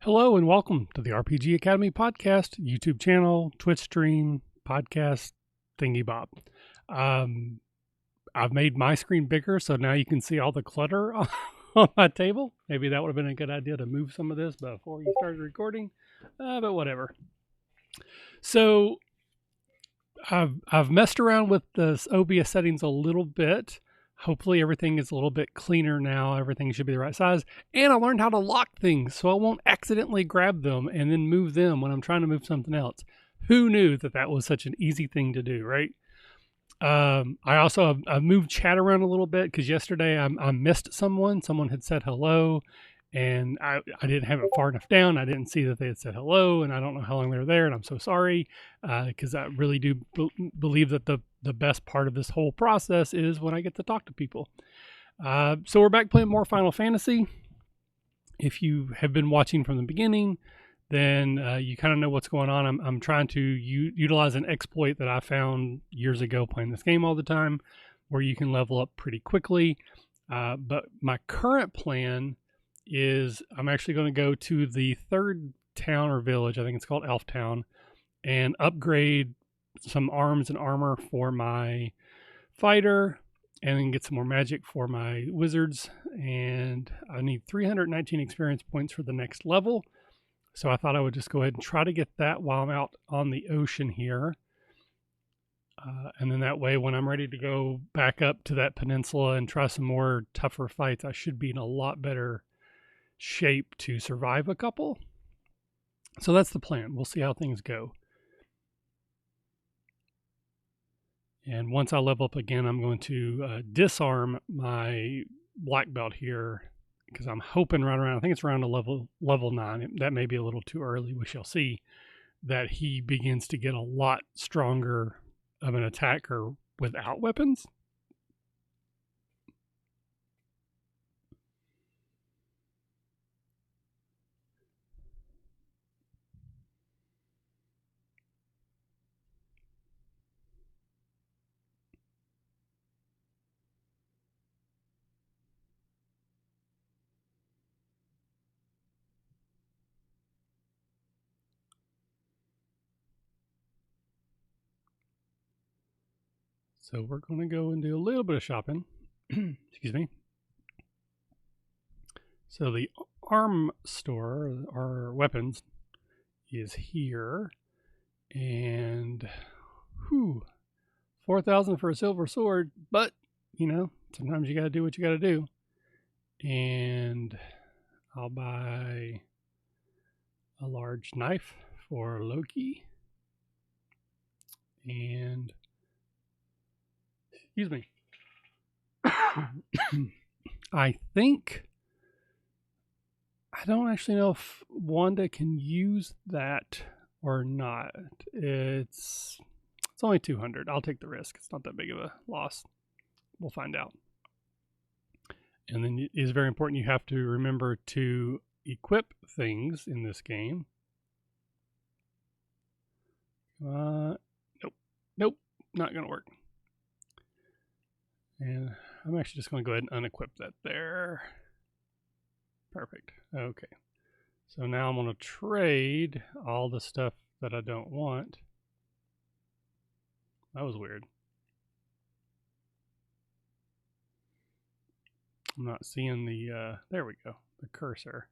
Hello and welcome to the RPG Academy podcast, YouTube channel, Twitch stream, podcast, thingy bob. I've made my screen bigger, so now you can see all the clutter on my table. Maybe that would have been a good idea to move some of this before you started recording, but whatever. So I've messed around with the OBS settings a little bit. Hopefully everything is a little bit cleaner now. Everything should be the right size. And I learned how to lock things so I won't accidentally grab them and then move them when I'm trying to move something else. Who knew that that was such an easy thing to do, right? I've moved chat around a little bit because yesterday I missed someone. Someone had said hello and I didn't have it far enough down. I didn't see that they had said hello, and I don't know how long they were there, and I'm so sorry because I really do believe that the best part of this whole process is when I get to talk to people. So we're back playing more Final Fantasy. If you have been watching from the beginning, then you kind of know what's going on. I'm trying to utilize an exploit that I found years ago playing this game all the time, where you can level up pretty quickly. But my current plan is I'm actually going to go to the third town or village, I think it's called Elf Town, and upgrade some arms and armor for my fighter, and then get some more magic for my wizards. And I need 319 experience points for the next level. So I thought I would just go ahead and try to get that while I'm out on the ocean here. And then that way, when I'm ready to go back up to that peninsula and try some more tougher fights, I should be in a lot better shape to survive a couple. So that's the plan. We'll see how things go. And once I level up again, I'm going to disarm my black belt here, because I'm hoping right around, I think it's around a level 9. That may be a little too early. We shall see. That he begins to get a lot stronger of an attacker without weapons. So we're going to go and do a little bit of shopping. Excuse me. So the arm store, our weapons, is here. And 4,000 for a silver sword, but you know, sometimes you got to do what you got to do. And I'll buy a large knife for Loki. And excuse me. I think, I don't actually know if Wanda can use that or not. It's only 200. I'll take the risk. It's not that big of a loss. We'll find out. And then it is very important, you have to remember to equip things in this game. Nope, not going to work. And I'm actually just going to go ahead and unequip that there. Perfect. Okay. So now I'm going to trade all the stuff that I don't want. That was weird. I'm not seeing the, there we go, the cursor.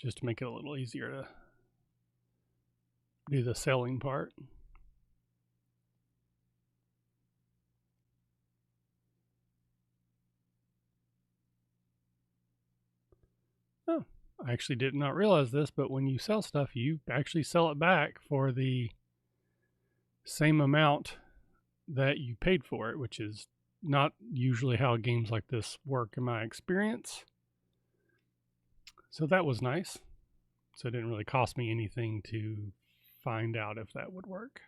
Just to make it a little easier to do the selling part. Oh, I actually did not realize this, but when you sell stuff, you actually sell it back for the same amount that you paid for it, which is not usually how games like this work in my experience. So that was nice. So it didn't really cost me anything to find out if that would work.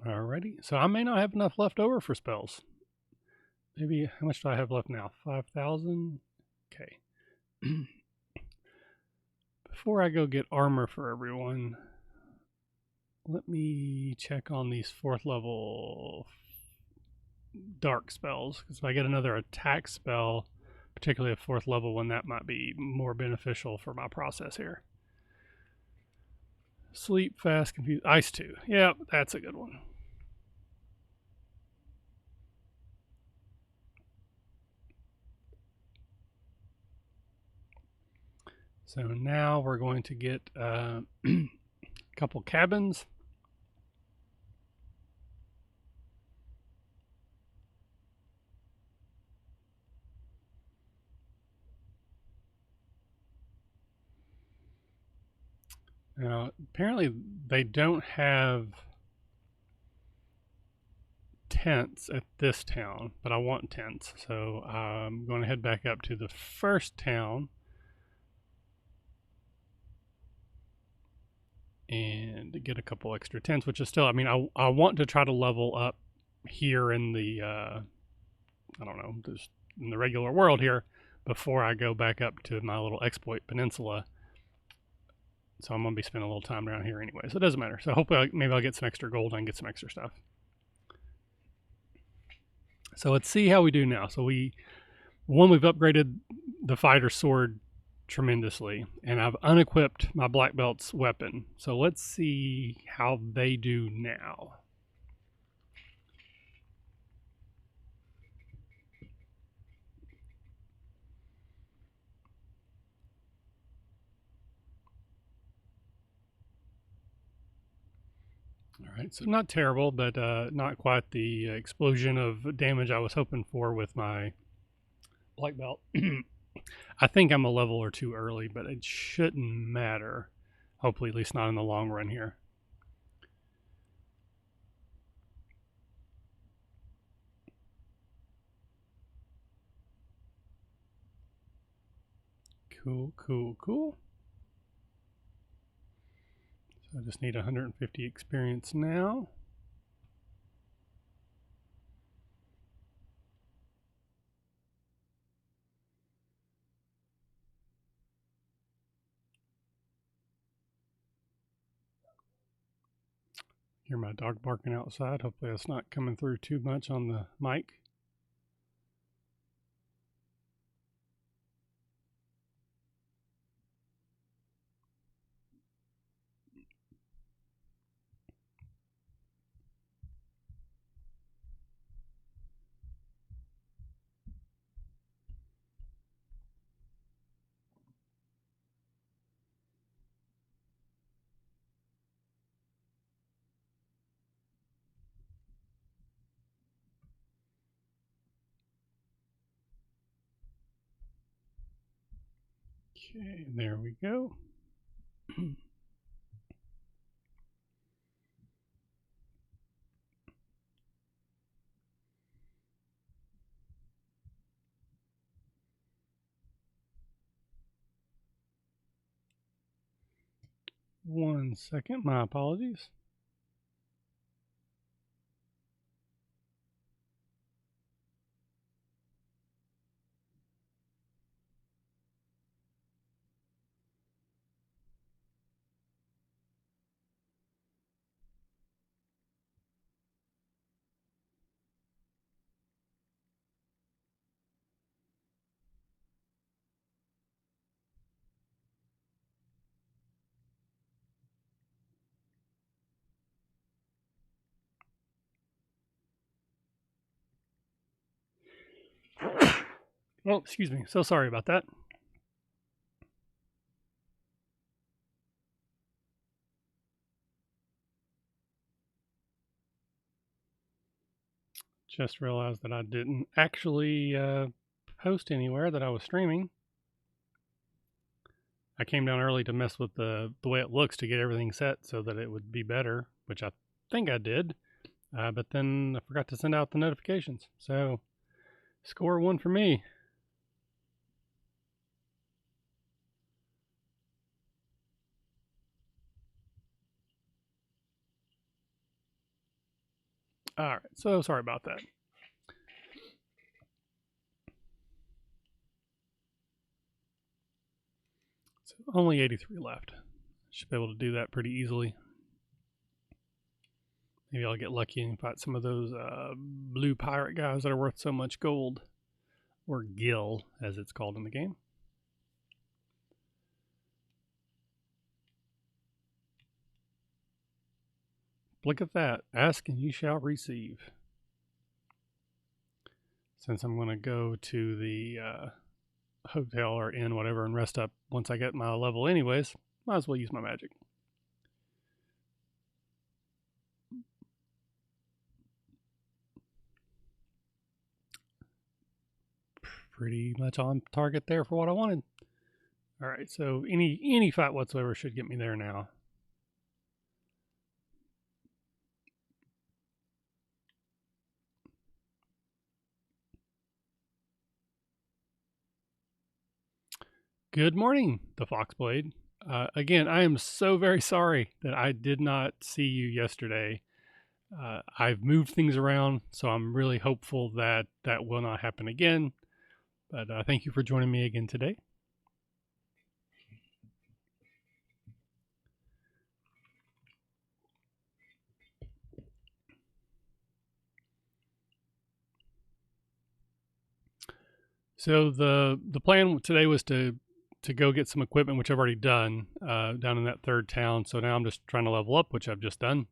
Alrighty, so I may not have enough left over for spells. Maybe, how much do I have left now? 5,000? Okay. before I go get armor for everyone, let me check on these 4th level dark spells, because if I get another attack spell, particularly a 4th level one, that might be more beneficial for my process here. Sleep, fast, confuse, ice 2. Yep, that's a good one. So now we're going to get a couple cabins. Now, apparently they don't have tents at this town, but I want tents. So I'm going to head back up to the first town and get a couple extra tents, which is still, I mean, I want to try to level up here in the, I don't know, just in the regular world here before I go back up to my little exploit peninsula. So I'm going to be spending a little time around here anyway, so it doesn't matter. So hopefully maybe I'll get some extra gold and get some extra stuff. So let's see how we do now. So we've upgraded the fighter sword tremendously, and I've unequipped my black belt's weapon. So let's see how they do now. All right, so not terrible, but not quite the explosion of damage I was hoping for with my black belt. I think I'm a level or 2 early, but it shouldn't matter. Hopefully, at least not in the long run here. Cool, cool, cool. So I just need 150 experience now. Hear my dog barking outside. Hopefully that's not coming through too much on the mic. Okay, there we go. One second, my apologies. Oh, excuse me. So sorry about that. Just realized that I didn't actually post anywhere that I was streaming. I came down early to mess with the way it looks to get everything set so that it would be better, which I think I did. But then I forgot to send out the notifications. So score 1 for me. All right, so sorry about that. So only 83 left. Should be able to do that pretty easily. Maybe I'll get lucky and fight some of those blue pirate guys that are worth so much gold. Or gil, as it's called in the game. Look at that. Ask and you shall receive. Since I'm going to go to the hotel or inn, whatever, and rest up once I get my level anyways, might as well use my magic. Pretty much on target there for what I wanted. All right, so any fight whatsoever should get me there now. Good morning, the Foxblade. Again, I am so very sorry that I did not see you yesterday. I've moved things around, so I'm really hopeful that that will not happen again. But thank you for joining me again today. So the plan today was to go get some equipment, which I've already done down in that third town. So now I'm just trying to level up, which I've just done.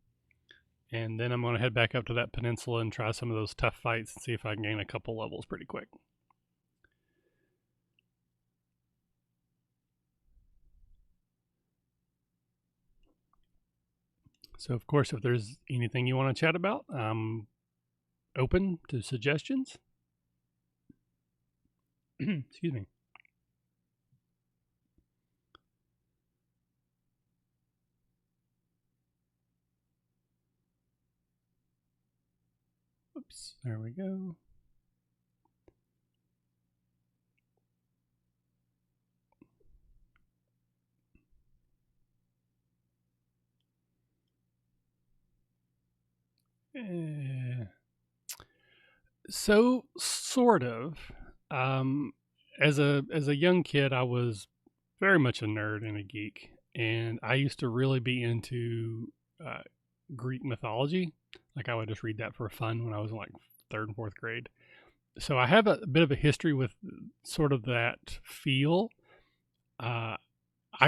And then I'm going to head back up to that peninsula and try some of those tough fights and see if I can gain a couple levels pretty quick. So, of course, if there's anything you want to chat about, I'm open to suggestions. Excuse me. Oops, there we go. So sort of. As a young kid, I was very much a nerd and a geek, and I used to really be into Greek mythology. Like I would just read that for fun when I was in like third and fourth grade. So I have a bit of a history with sort of that feel. I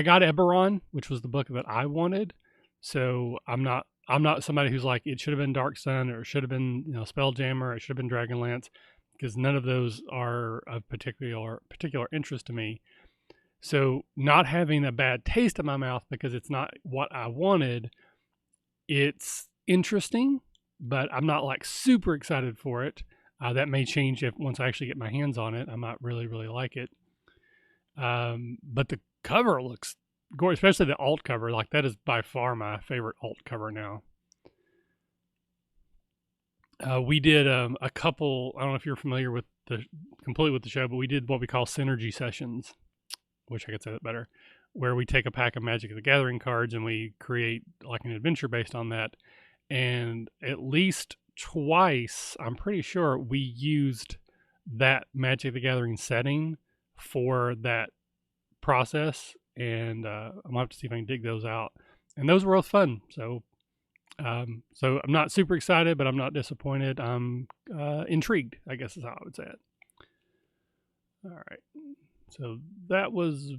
got Eberron, which was the book that I wanted. So I'm not somebody who's like it should have been Dark Sun or it should have been Spelljammer or it should have been Dragonlance, because none of those are of particular interest to me. So not having a bad taste in my mouth because it's not what I wanted, it's interesting, but I'm not like super excited for it. That may change if once I actually get my hands on it. I might really like it. But the cover looks gorgeous, especially the alt cover. Like that is by far my favorite alt cover now. We did a couple. I don't know if you're familiar with completely with the show, but we did what we call synergy sessions. Wish I could say that better. Where we take a pack of Magic the Gathering cards and we create like an adventure based on that. And at least twice, I'm pretty sure we used that Magic the Gathering setting for that process. And I'm gonna have to see if I can dig those out. And those were both fun. So I'm not super excited, but I'm not disappointed. I'm intrigued, I guess is how I would say it. All right. So that was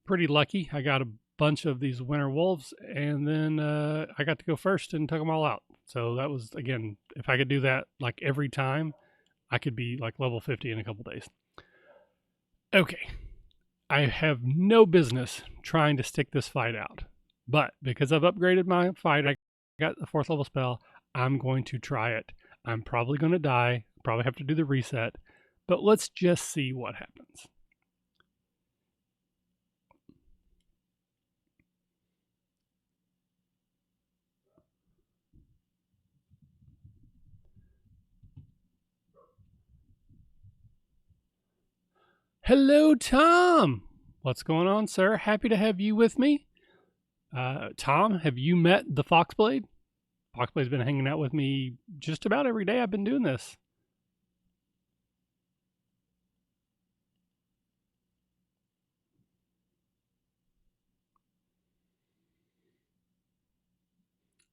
pretty lucky. I got a bunch of these winter wolves, and then I got to go first and took them all out. So that was, again, if I could do that like every time, I could be like level 50 in a couple days. Okay. I have no business trying to stick this fight out, but because I've upgraded my fight, I got the 4th level spell, I'm going to try it. I'm probably going to die, probably have to do the reset, but let's just see what happens. Hello, Tom. What's going on, sir? Happy to have you with me. Tom, have you met the Foxblade? Foxblade's been hanging out with me just about every day I've been doing this.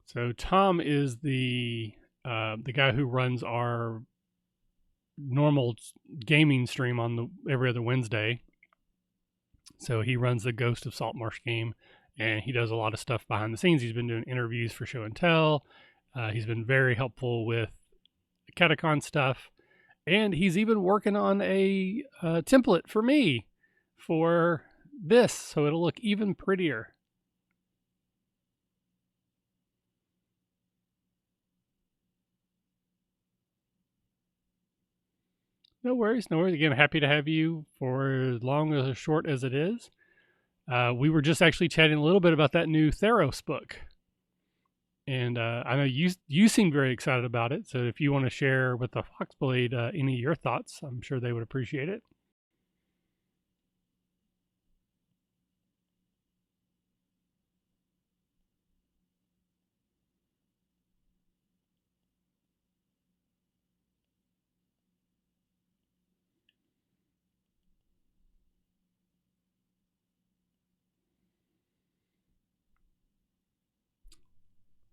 So Tom is the guy who runs our normal gaming stream on the every other Wednesday. So he runs the Ghost of Saltmarsh game, and he does a lot of stuff behind the scenes. He's been doing interviews for Show and Tell. He's been very helpful with Catacon stuff, and he's even working on a template for me for this, so it'll look even prettier. No worries, no worries. Again, happy to have you for as long or as short as it is. We were just actually chatting a little bit about that new Theros book, and I know you seem very excited about it. So if you want to share with the Foxblade any of your thoughts, I'm sure they would appreciate it.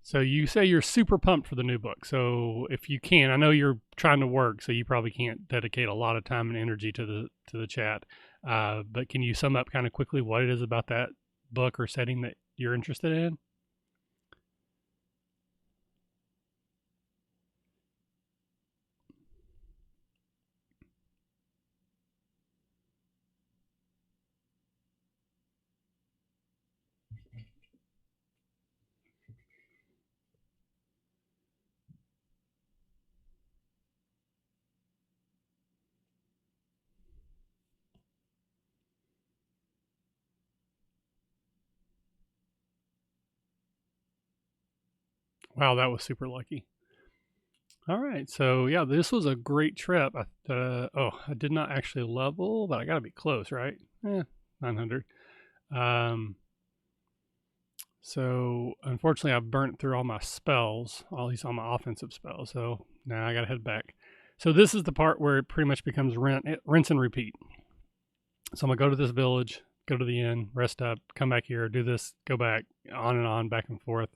So you say you're super pumped for the new book. So if you can, I know you're trying to work, so you probably can't dedicate a lot of time and energy to the chat. But can you sum up kind of quickly what it is about that book or setting that you're interested in? Wow, that was super lucky. All right, so yeah, this was a great trip. I did not actually level, but I got to be close, right? 900. Um, so unfortunately, I've burnt through all my spells, at least all my offensive spells. So now I got to head back. So this is the part where it pretty much becomes rinse and repeat. So I'm gonna go to this village, go to the inn, rest up, come back here, do this, go back, on and on, back and forth,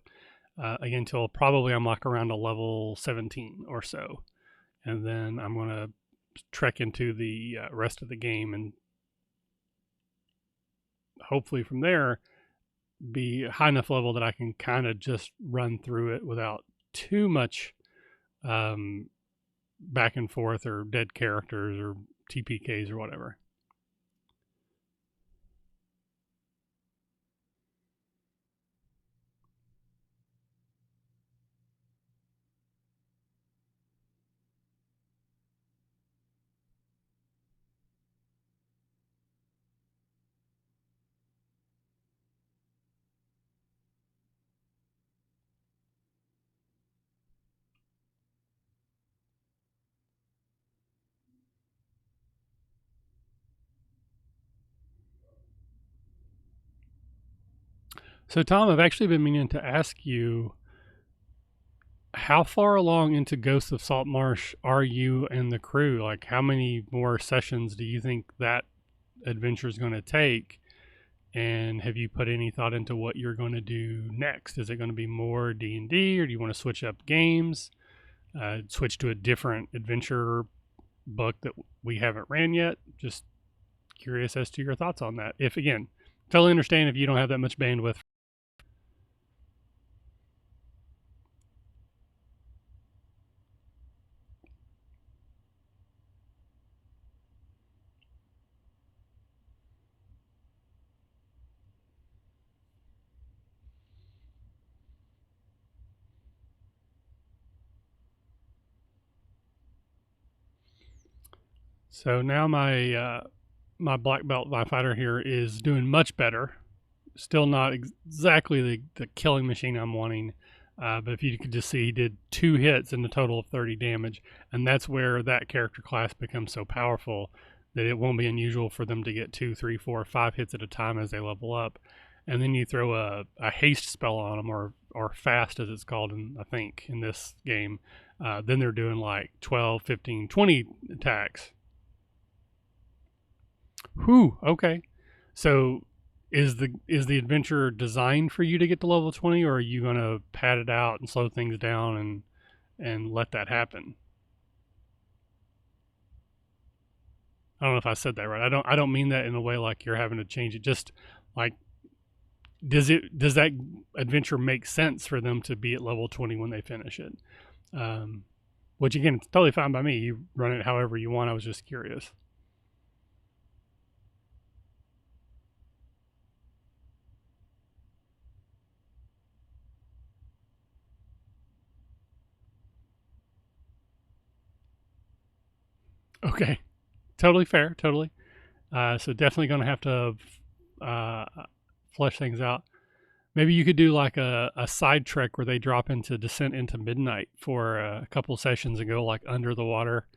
again until probably I'm like around a level 17 or so, and then I'm gonna trek into the rest of the game, and hopefully from there be high enough level that I can kind of just run through it without too much um, back and forth or dead characters or TPKs or whatever. So, Tom, I've actually been meaning to ask you, how far along into Ghosts of Saltmarsh are you and the crew? Like, how many more sessions do you think that adventure is going to take? And have you put any thought into what you're going to do next? Is it going to be more D&D, or do you want to switch up games, switch to a different adventure book that we haven't ran yet? Just curious as to your thoughts on that. If, again, totally understand if you don't have that much bandwidth. So now my black belt my fighter here is doing much better. Still not exactly the killing machine I'm wanting, but if you could just see, he did 2 hits in a total of 30 damage, and that's where that character class becomes so powerful that it won't be unusual for them to get 2, 3, 4, 5 hits at a time as they level up. And then you throw a haste spell on them, or fast as it's called I think in this game. Then they're doing like 12, 15, 20 attacks. Whew, okay. So is the adventure designed for you to get to level 20, or are you gonna pad it out and slow things down and let that happen? I don't know if I said that right. I don't mean that in a way like you're having to change it. Just like, does that adventure make sense for them to be at level 20 when they finish it? Um, which again, it's totally fine by me. You run it however you want. I was just curious. Okay, totally fair. Totally. So definitely going to have to uh, flesh things out. Maybe you could do like a side trek where they drop into Descent into Midnight for a couple sessions and go like under the water,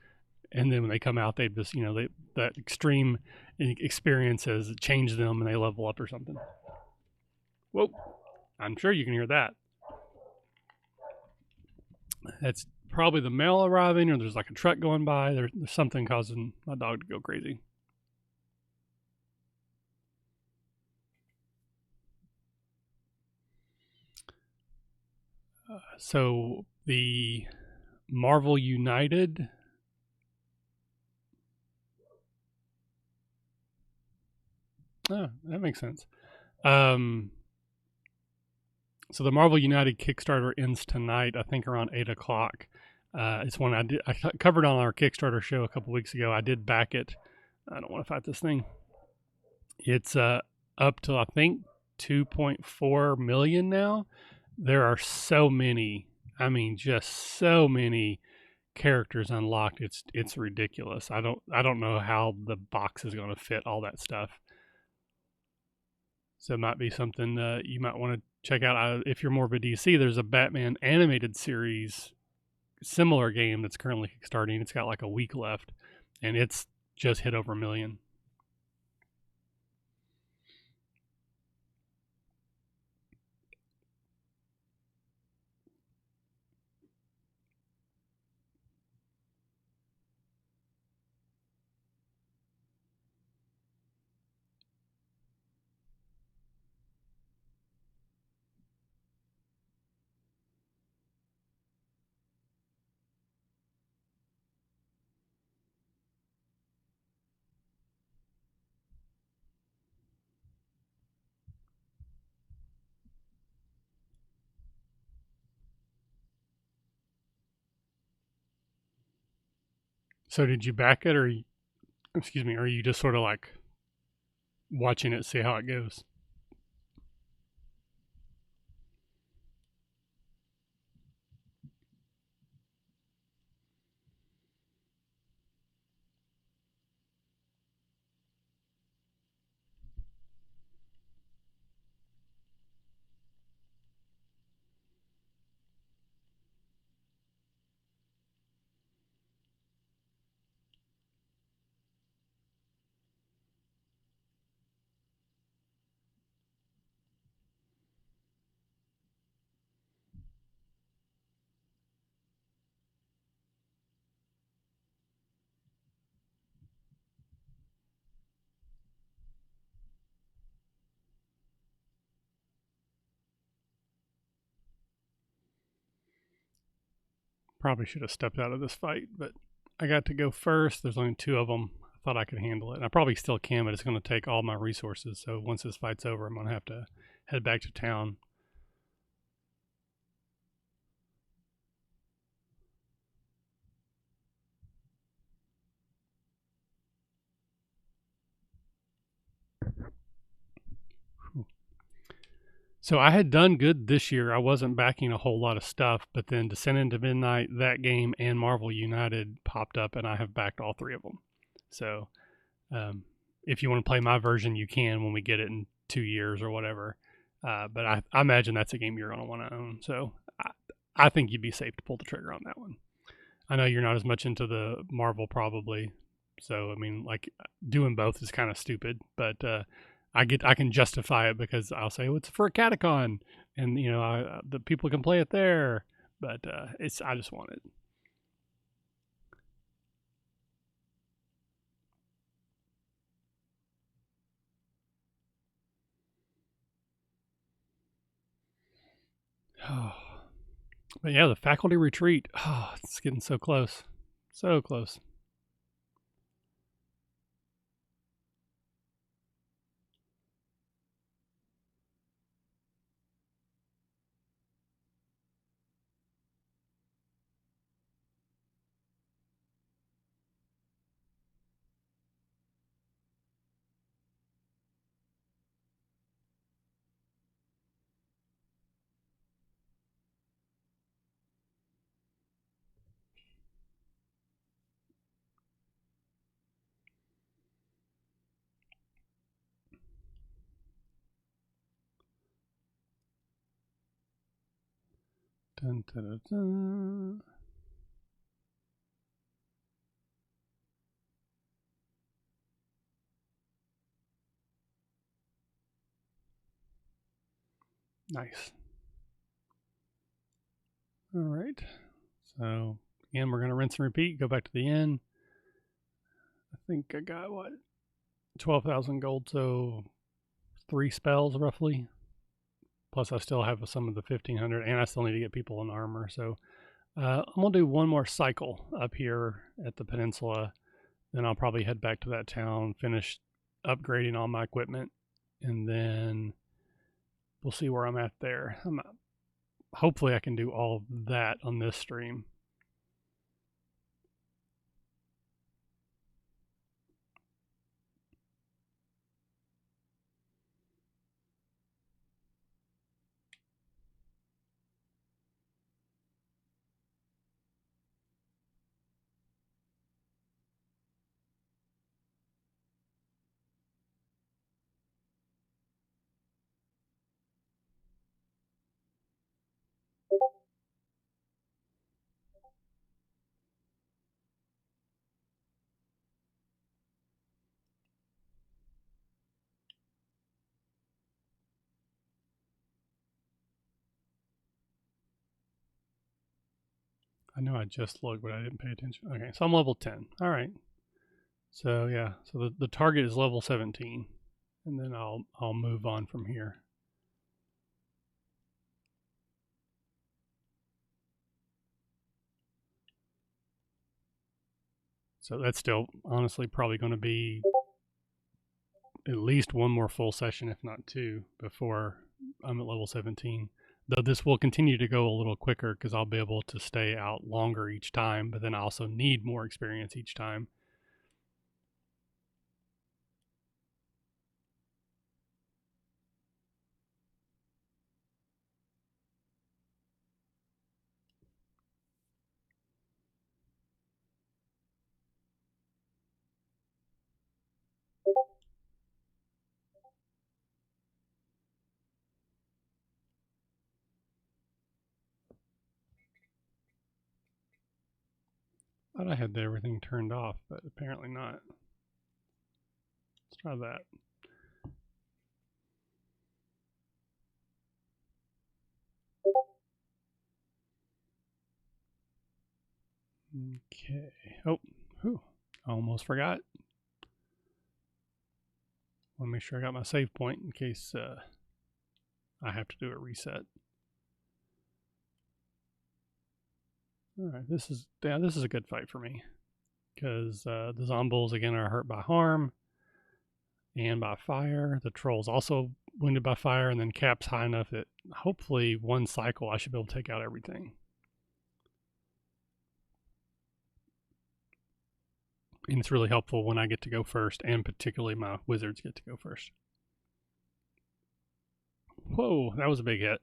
and then when they come out, they just that extreme experience has changed them and they level up or something. Whoa, I'm sure you can hear that. That's probably the mail arriving, or there's like a truck going by. There's something causing my dog to go crazy. So the Marvel United. Oh, that makes sense. Um, so the Marvel United Kickstarter ends tonight, I think around 8 o'clock. It's one I covered on our Kickstarter show a couple weeks ago. I did back it. I don't want to fight this thing. It's up to I think 2.4 million now. There are so many. I mean, just so many characters unlocked. It's ridiculous. I don't know how the box is going to fit all that stuff. So it might be something you might want to check out. If you're more of a DC, there's a Batman animated series, similar game that's currently starting. It's got like a week left, and it's just hit over 1 million. So did you back it, or excuse me, or are you just sort of like watching it, see how it goes? Probably should have stepped out of this fight, but I got to go first. There's only two of them. I thought I could handle it. And I probably still can, but it's going to take all my resources. So once this fight's over, I'm going to have to head back to town. So I had done good this year. I wasn't backing a whole lot of stuff, but then Descent into Midnight, that game, and Marvel United popped up, and I have backed all three of them. So um, if you want to play my version, you can when we get it in 2 years or whatever. But I imagine that's a game you're going to want to own. So I think you'd be safe to pull the trigger on that one. I know you're not as much into the Marvel probably. So I mean, like doing both is kind of stupid, but I can justify it because I'll say, well, it's for a Catacon, and the people can play it there. But it's I just want it. Oh. But yeah, the faculty retreat. Oh, it's getting so close. So close. Dun, dun, dun, dun. Nice. All right. So again, we're going to rinse and repeat. Go back to the inn. I think I got what 12,000 gold, so 3 spells roughly. Plus, I still have some of the 1,500, and I still need to get people in armor. So I'm gonna do one more cycle up here at the peninsula. Then I'll probably head back to that town, finish upgrading all my equipment, and then we'll see where I'm at there. Hopefully, I can do all of that on this stream. I know I just looked, but I didn't pay attention. Okay, so I'm level 10. All right. So yeah, so the target is level 17, and then I'll move on from here. So that's still honestly probably going to be at least one more full session, if not 2, before I'm at level 17. Though this will continue to go a little quicker because I'll be able to stay out longer each time, but then I also need more experience each time. Thought I had everything turned off, but apparently not. Let's try that. Okay. Oh, whew. I almost forgot. Want to make sure I got my save point in case I have to do a reset. All right, this is a good fight for me because the Zombuls again are hurt by harm and by fire. The Troll's also wounded by fire, and then Cap's high enough that hopefully one cycle I should be able to take out everything. And it's really helpful when I get to go first, and particularly my wizards get to go first. Whoa, that was a big hit.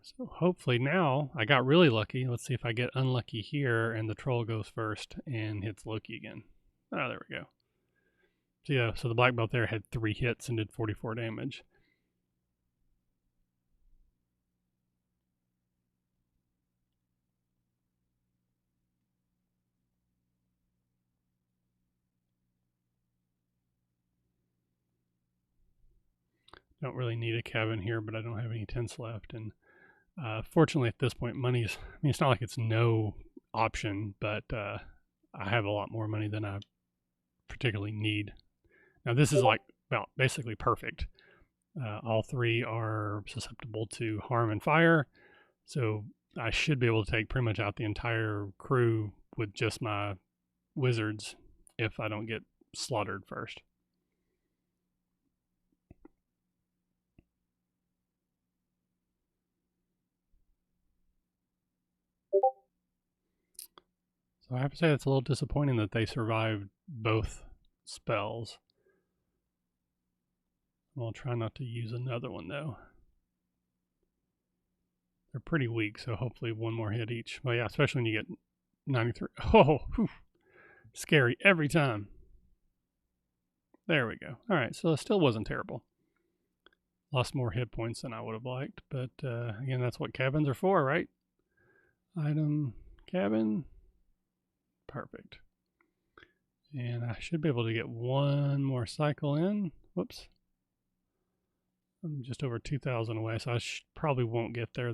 So hopefully now I got really lucky. Let's see if I get unlucky here and the troll goes first and hits Loki again. Oh, there we go. So yeah, so the black belt there had 3 hits and did 44 damage. Don't really need a cabin here, but I don't have any tents left. And fortunately at this point, money's, I mean, it's not like it's no option, but I have a lot more money than I particularly need. Now this is like about basically perfect. All three are susceptible to harm and fire, so I should be able to take pretty much out the entire crew with just my wizards if I don't get slaughtered first. So I have to say it's a little disappointing that they survived both spells. I'll try not to use another one though. They're pretty weak, so hopefully one more hit each. Well, yeah, especially when you get 93. Oh, whew, scary every time. There we go. All right, so it still wasn't terrible. Lost more hit points than I would have liked, but again, that's what cabins are for, right? Item, cabin, perfect. And I should be able to get one more cycle in. Whoops. I'm just over 2,000 away, so I probably won't get there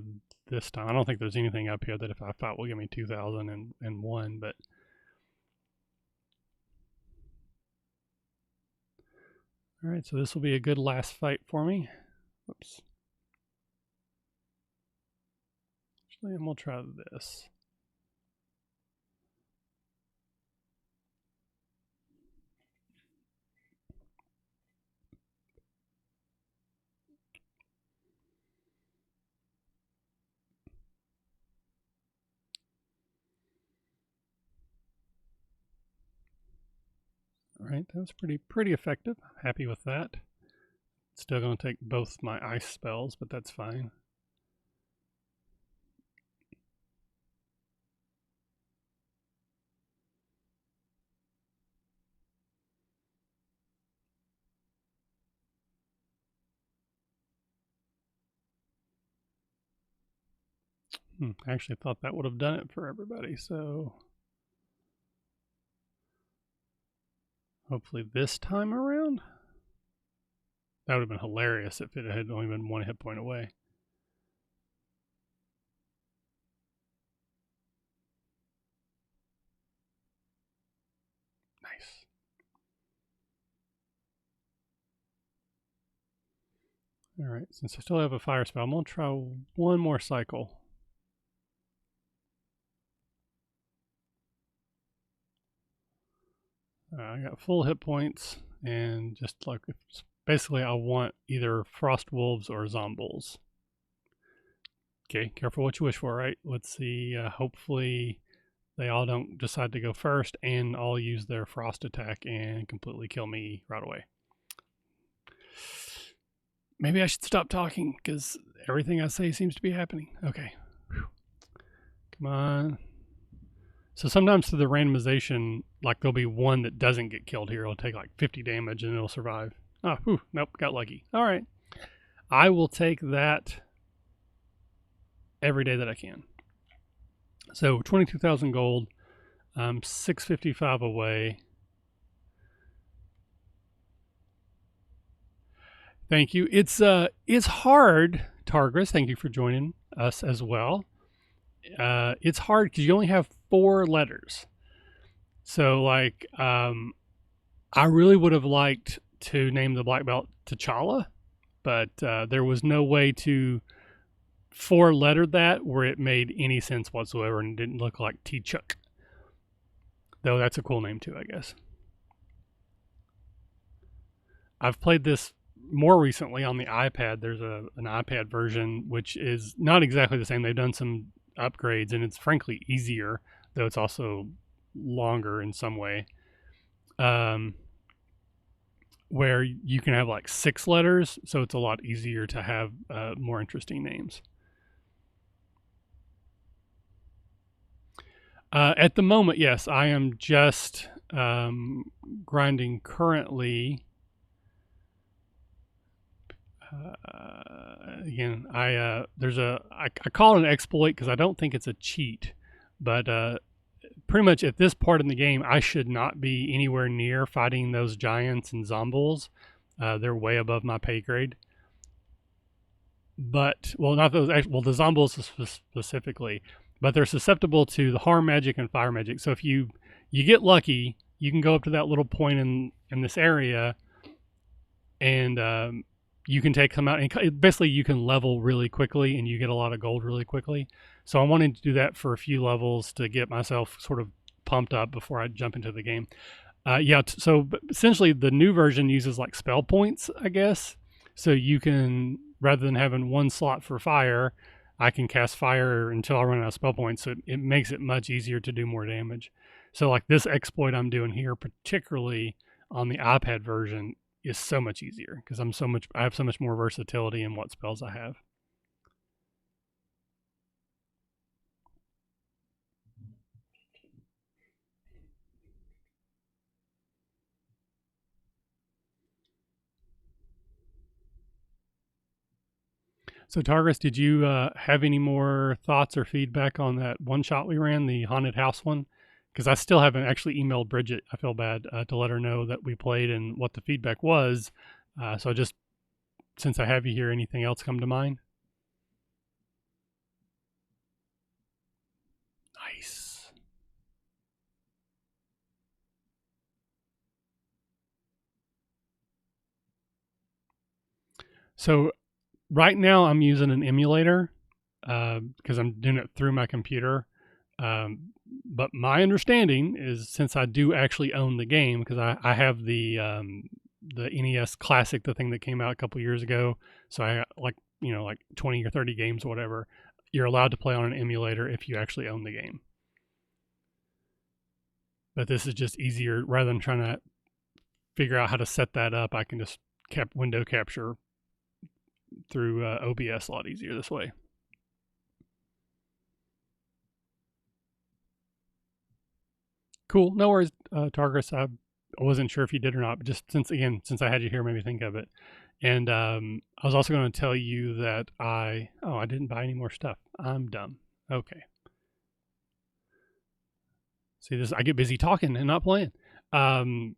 this time. I don't think there's anything up here that if I fight will give me 2,001, but all right, so this will be a good last fight for me. Whoops. Actually, I'm gonna try this. All right, that was pretty effective. Happy with that. Still going to take both my ice spells, but that's fine. I actually thought that would have done it for everybody, so hopefully this time around. That would have been hilarious if it had only been one hit point away. Nice. All right, since I still have a fire spell, I'm going to try one more cycle. I got full hit points, and just like basically I want either frost wolves or zombies. Okay, careful what you wish for, right? Let's see, hopefully they all don't decide to go first and all use their frost attack and completely kill me right away. Maybe I should stop talking because everything I say seems to be happening. Okay. Whew. Come on. So sometimes through the randomization, like there'll be one that doesn't get killed here. It'll take like 50 damage and it'll survive. Oh, whew, nope, got lucky. All right. I will take that every day that I can. So 22,000 gold. I'm 655 away. Thank you. It's hard, Targris. Thank you for joining us as well. It's hard because you only have 4 letters. So like, I really would have liked to name the black belt T'Challa, but there was no way to 4-letter that where it made any sense whatsoever and didn't look like T'Chuk. Though that's a cool name too, I guess. I've played this more recently on the iPad. There's an iPad version which is not exactly the same. They've done some upgrades and it's frankly easier, though it's also longer in some way. Where you can have like 6 letters, so it's a lot easier to have more interesting names. At the moment, yes, I am just grinding currently. Again, I call it an exploit because I don't think it's a cheat, but pretty much at this part in the game, I should not be anywhere near fighting those giants and zombies. They're way above my pay grade. But well, not those. Well, the zombies specifically, but they're susceptible to the harm magic and fire magic. So if you get lucky, you can go up to that little point in this area and you can take them out and basically you can level really quickly and you get a lot of gold really quickly. So I'm wanting to do that for a few levels to get myself sort of pumped up before I jump into the game. Yeah, so essentially the new version uses like spell points, I guess. So you can, rather than having one slot for fire, I can cast fire until I run out of spell points. So it makes it much easier to do more damage. So like this exploit I'm doing here, particularly on the iPad version, is so much easier because I have so much more versatility in what spells I have. So Targus, did you have any more thoughts or feedback on that one shot we ran, the haunted house one? Because I still haven't actually emailed Bridget. I feel bad to let her know that we played and what the feedback was. So just since I have you here, anything else come to mind? Nice. So right now I'm using an emulator because I'm doing it through my computer. But my understanding is since I do actually own the game, because I have the NES Classic, the thing that came out a couple years ago. So I got like 20 or 30 games or whatever. You're allowed to play on an emulator if you actually own the game. But this is just easier rather than trying to figure out how to set that up. I can just window capture through OBS a lot easier this way. Cool. No worries, Targus. I wasn't sure if you did or not, but just since I had you here, made me think of it. And I was also going to tell you that I didn't buy any more stuff. I'm dumb. Okay. See this, I get busy talking and not playing. Well,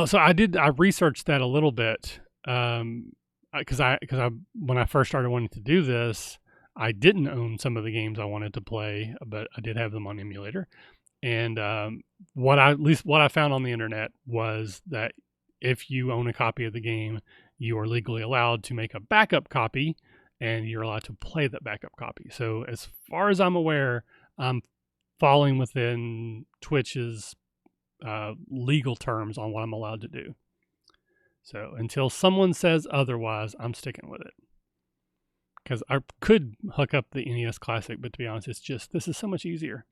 so I researched that a little bit because when I first started wanting to do this, I didn't own some of the games I wanted to play, but I did have them on emulator. And what I found on the internet was that if you own a copy of the game, you are legally allowed to make a backup copy, and you're allowed to play that backup copy. So as far as I'm aware, I'm falling within Twitch's legal terms on what I'm allowed to do. So until someone says otherwise, I'm sticking with it. Because I could hook up the NES Classic, but to be honest, this is so much easier.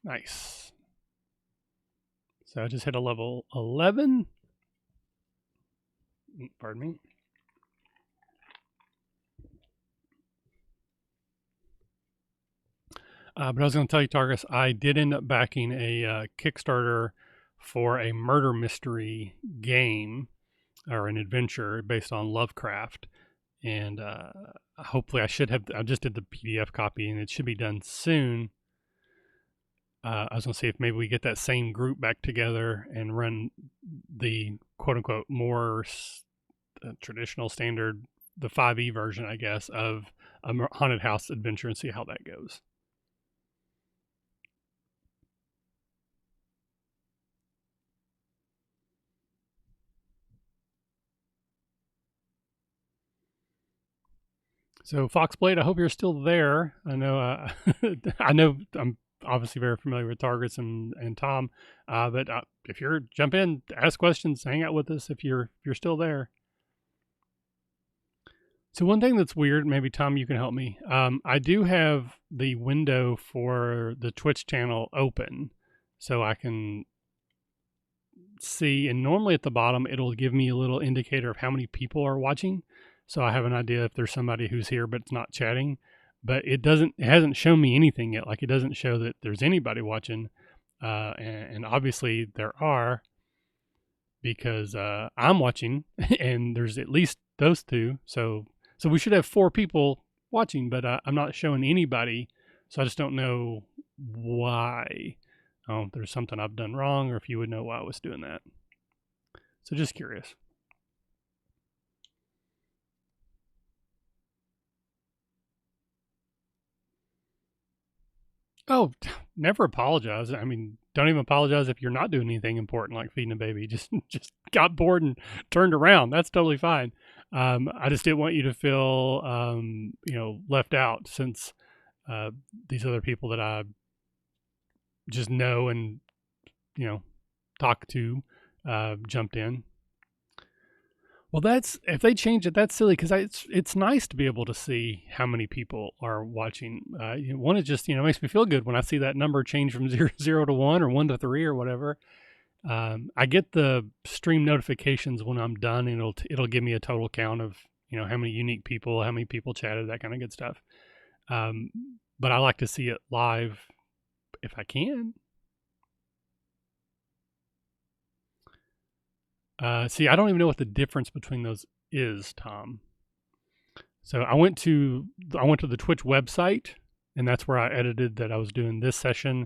Nice. So I just hit a level 11. Pardon me. But I was going to tell you, Targus, I did end up backing a Kickstarter for a murder mystery game or an adventure based on Lovecraft. And hopefully I just did the PDF copy and it should be done soon. I was going to see if maybe we get that same group back together and run the quote unquote more traditional standard, the 5e version, I guess, of a haunted house adventure and see how that goes. So Foxblade, I hope you're still there. I know, I know, I'm obviously very familiar with Targus and Tom, but if you're jump in, ask questions, hang out with us if you're still there. So one thing that's weird, maybe Tom, you can help me. I do have the window for the Twitch channel open, so I can see. And normally at the bottom, it'll give me a little indicator of how many people are watching, so I have an idea if there's somebody who's here but it's not chatting. But it hasn't shown me anything yet. Like it doesn't show that there's anybody watching, and obviously there are because I'm watching, and there's at least those two. So we should have 4 people watching, but I'm not showing anybody. So I just don't know why. Oh, there's something I've done wrong, or if you would know why I was doing that. So just curious. Oh, never apologize. I mean, don't even apologize if you're not doing anything important like feeding a baby. Just got bored and turned around. That's totally fine. I just didn't want you to feel, left out since these other people that I just know and you know talk to jumped in. Well, that's if they change it, that's silly because it's nice to be able to see how many people are watching. One, it just makes me feel good when I see that number change from zero to one or 1 to 3 or whatever. I get the stream notifications when I'm done, and it'll give me a total count of how many unique people, how many people chatted, that kind of good stuff. Um, but I like to see it live if I can. See, I don't even know what the difference between those is, Tom. So I went to the Twitch website, and that's where I edited that I was doing this session,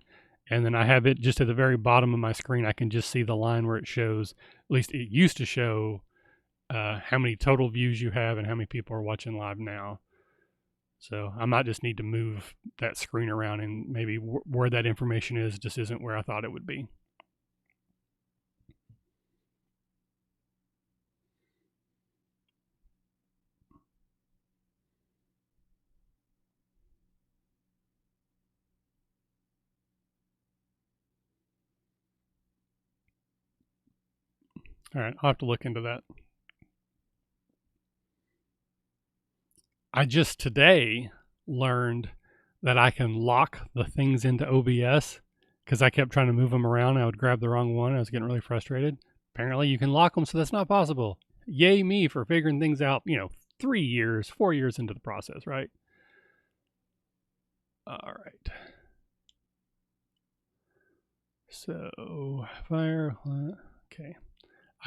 and then I have it just at the very bottom of my screen. I can just see the line where it shows. At least it used to show how many total views you have and how many people are watching live now. So I might just need to move that screen around, and maybe where that information is just isn't where I thought it would be. All right, I'll have to look into that. I just today learned that I can lock the things into OBS because I kept trying to move them around. I would grab the wrong one. I was getting really frustrated. Apparently, you can lock them, so that's not possible. Yay me for figuring things out, 3 years, 4 years into the process, right? All right. So, fire, okay.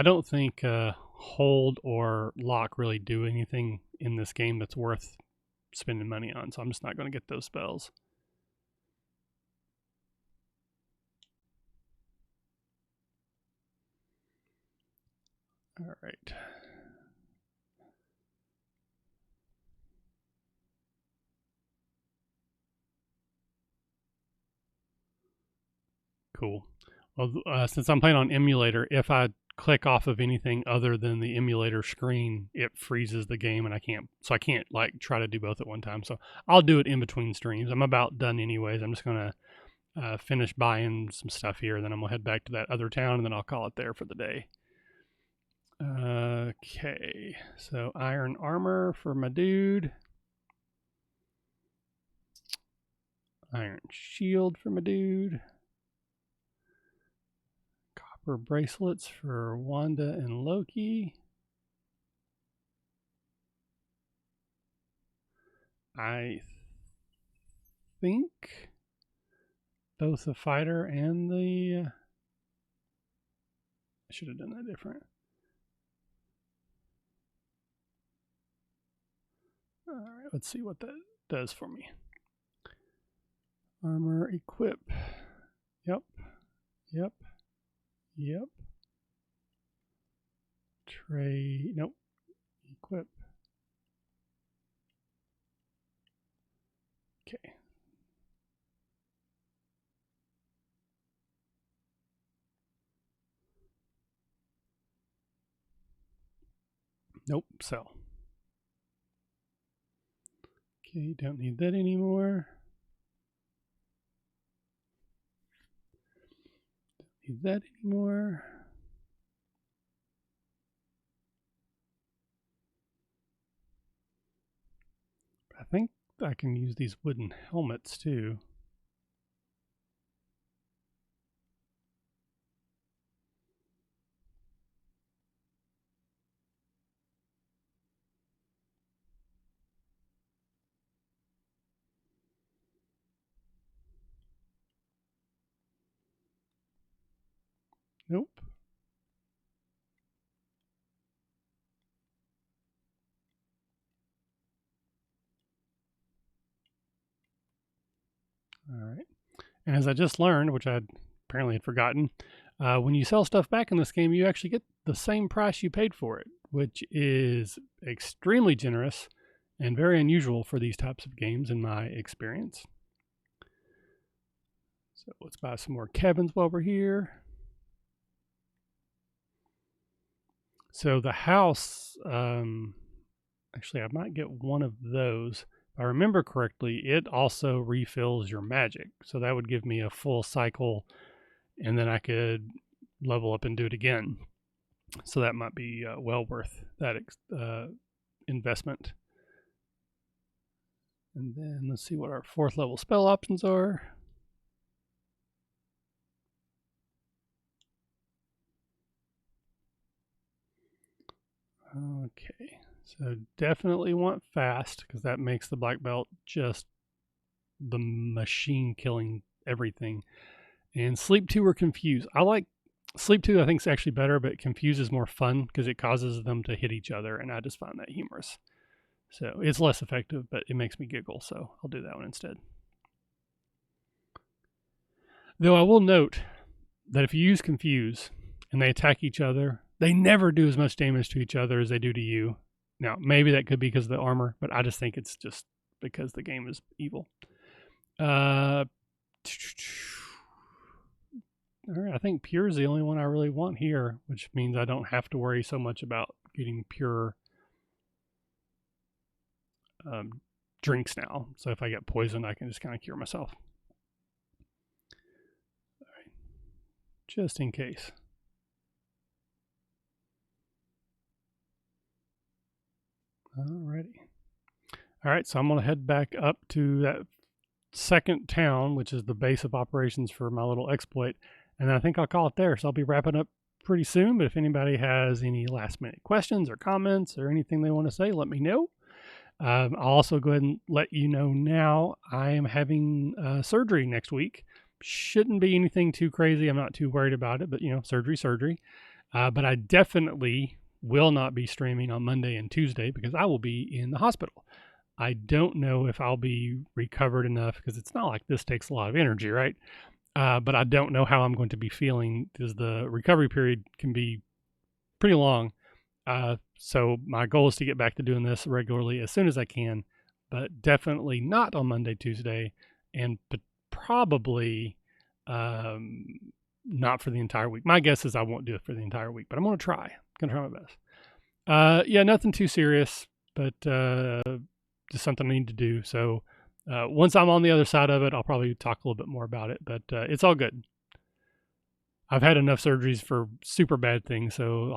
I don't think hold or lock really do anything in this game that's worth spending money on, so I'm just not going to get those spells. All right. Cool. Well, since I'm playing on emulator, if I click off of anything other than the emulator screen, it freezes the game, and I can't like try to do both at one time. So I'll do it in between streams. I'm about done anyways. I'm just gonna finish buying some stuff here, then I'm gonna head back to that other town, and then I'll call it there for the day. Okay, so iron armor for my dude. Iron shield for my dude. Copper bracelets for Wanda and Loki. I think both the fighter and the... I should have done that different. All right, let's see what that does for me. Armor equip. Yep. Yep. Yep. Trade. Nope. Equip. Okay. Nope. Sell. Okay, don't need that anymore. Don't need that anymore. I think I can use these wooden helmets too. Nope. All right. And as I just learned, which I apparently had forgotten, when you sell stuff back in this game, you actually get the same price you paid for it, which is extremely generous and very unusual for these types of games in my experience. So let's buy some more cabins while we're here. So the house, actually I might get one of those. If I remember correctly, it also refills your magic. So that would give me a full cycle, and then I could level up and do it again. So that might be well worth that investment. And then let's see what our 4th level spell options are. Okay, so definitely want fast, because that makes the black belt just the machine killing everything. And sleep 2 or confuse. I like sleep 2, I think is actually better, but confuse is more fun because it causes them to hit each other, and I just find that humorous. So it's less effective, but it makes me giggle, so I'll do that one instead. Though I will note that if you use confuse and they attack each other, they never do as much damage to each other as they do to you. Now, maybe that could be because of the armor, but I just think it's just because the game is evil. All right, I think pure is the only one I really want here, which means I don't have to worry so much about getting pure drinks now. So if I get poisoned, I can just kind of cure myself. All right, just in case. Alrighty. All right, so I'm going to head back up to that second town, which is the base of operations for my little exploit, and I think I'll call it there. So I'll be wrapping up pretty soon, but if anybody has any last minute questions or comments or anything they want to say, let me know. I'll also go ahead and let you know now I am having surgery next week. Shouldn't be anything too crazy. I'm not too worried about it, but surgery. But I definitely will not be streaming on Monday and Tuesday because I will be in the hospital. I don't know if I'll be recovered enough, because it's not like this takes a lot of energy, right? But I don't know how I'm going to be feeling, because the recovery period can be pretty long. So my goal is to get back to doing this regularly as soon as I can, but definitely not on Monday, Tuesday, and probably not for the entire week. My guess is I won't do it for the entire week, but I'm going to try. I'm going to try my best. Yeah, nothing too serious, but just something I need to do. So once I'm on the other side of it, I'll probably talk a little bit more about it, but it's all good. I've had enough surgeries for super bad things, so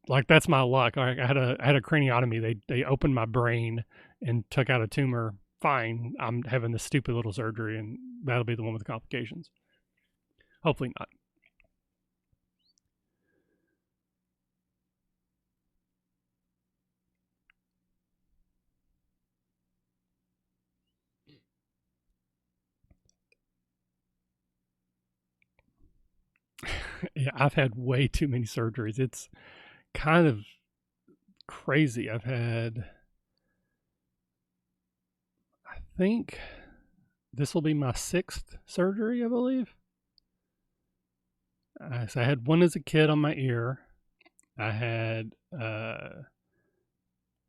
like that's my luck. I had a craniotomy. They opened my brain and took out a tumor. Fine, I'm having this stupid little surgery, and that'll be the one with the complications. Hopefully not. Yeah, I've had way too many surgeries. It's kind of crazy. I've had, I think this will be my 6th surgery, I believe. So I had one as a kid on my ear. I had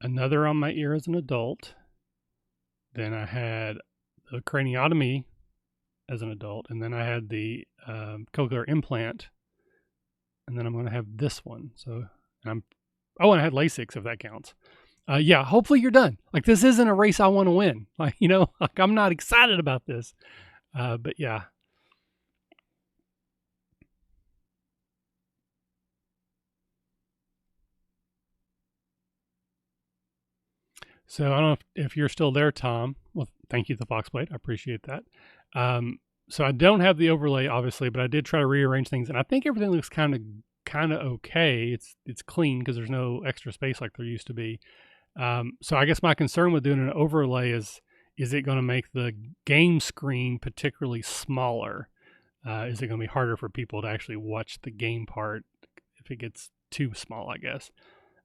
another on my ear as an adult. Then I had a craniotomy as an adult, and then I had the cochlear implant, and then I'm going to have this one. So and I had LASIK, if that counts. Yeah, hopefully you're done. Like, this isn't a race I want to win. Like, like I'm not excited about this. But yeah. So I don't know if you're still there, Tom. Well, thank you, the Foxblade. I appreciate that. So I don't have the overlay, obviously, but I did try to rearrange things, and I think everything looks kind of okay. It's clean because there's no extra space like there used to be. So I guess my concern with doing an overlay is it going to make the game screen particularly smaller? Is it going to be harder for people to actually watch the game part if it gets too small, I guess?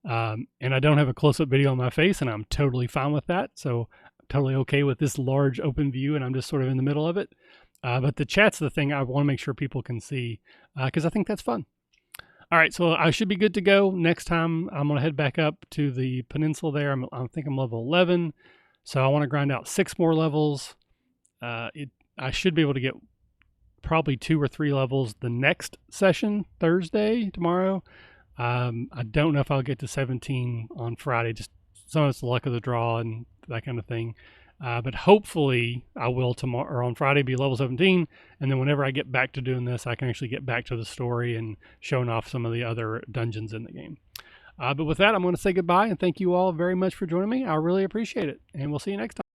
And I don't have a close-up video on my face, and I'm totally fine with that. So I'm totally okay with this large open view, and I'm just sort of in the middle of it. But the chat's the thing I want to make sure people can see, because I think that's fun. All right, so I should be good to go. Next time, I'm going to head back up to the peninsula there. I think I'm level 11, so I want to grind out 6 more levels. I should be able to get probably 2 or 3 levels the next session, Thursday, tomorrow. I don't know if I'll get to 17 on Friday. Just some of it's the luck of the draw and that kind of thing. But hopefully I will tomorrow or on Friday be level 17. And then whenever I get back to doing this, I can actually get back to the story and showing off some of the other dungeons in the game. But with that, I'm going to say goodbye and thank you all very much for joining me. I really appreciate it. And we'll see you next time.